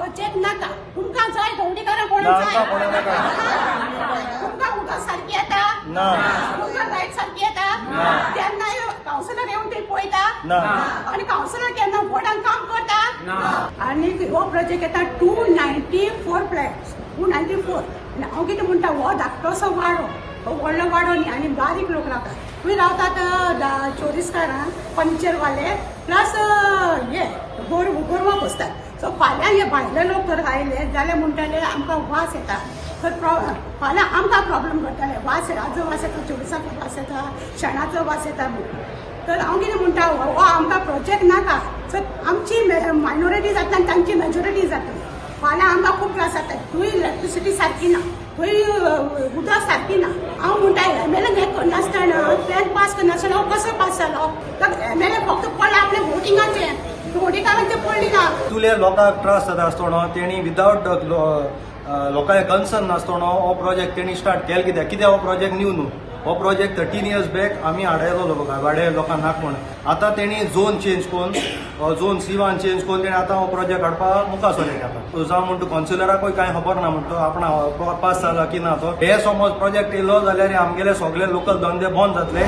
project नाका तुमकां जाय धोंडीकारां कोणाक जाय तुमकां उदक सारकी येता तुमकां लायट सारकी येता केन्नाय कावन्सिलर येवन ते पळयता आनी कावन्सिलर केन्ना वॉर्डान काम करता आनी हो प्रोजेक्ट येता 294 फ्लॅट्स 294 आनी हांव कितें म्हणटा हो धाकटोसो वाडो हो व्हडलो वाडो न्ही आनी बारीक लोक रावतात थंय रावतात चोरीसकारां फर्निचरवाले प्लस हे गोरवां पोसतात सो फाल्यां हे भायले लोक जर आयले जाल्यार म्हणटाले आमकां वास येता तर फाल्यां आमकां प्रॉब्लेम करताले वास हाजो वास येता चोरिसाचो वास येता शेणाचो वास येता तर हांव कितें म्हणटा हो आमकां प्रोजेक्ट नाका सो आमची मायनॉरिटी जाता आनी तांची मेजॉरिटी जाता फाल्यां आमकां खूब त्रास जाता थंय इलेक्ट्रिसिटी सारकी ना थंय उदक सारकी ना हांव म्हणटा MLA हें करनासतना प्लॅन पास करनासतना हांव कसो पास जालो तर MLA फक्त पडला आपल्या वोटिंगाचें वोटिंगाचें पडली ना तुले लोकांक त्रास जाता आसतना तेणी विदावट लोकांचे कन्सर्न नासतना हो प्रोजेक्ट तेणी स्टार्ट केलो कित्याक हो प्रोजेक्ट न्यू न्हू हो प्रोजेक्ट 13 years बॅक आमी हाडयलो वाडे लोकांक नाक म्हण आतां तेणी झोन चेंज करून झोन C1 चेंज करून तेणी आतां हो प्रोजेक्ट हाडपाक मुखार सरयता जावं म्हणटा कावन्सिलराकूय कांय खबर ना म्हणटा आपण पास जाला की ना तो हे समज प्रोजेक्ट येयलो जाल्यार आमगेले सगळे लोकल धंदे बंद जातले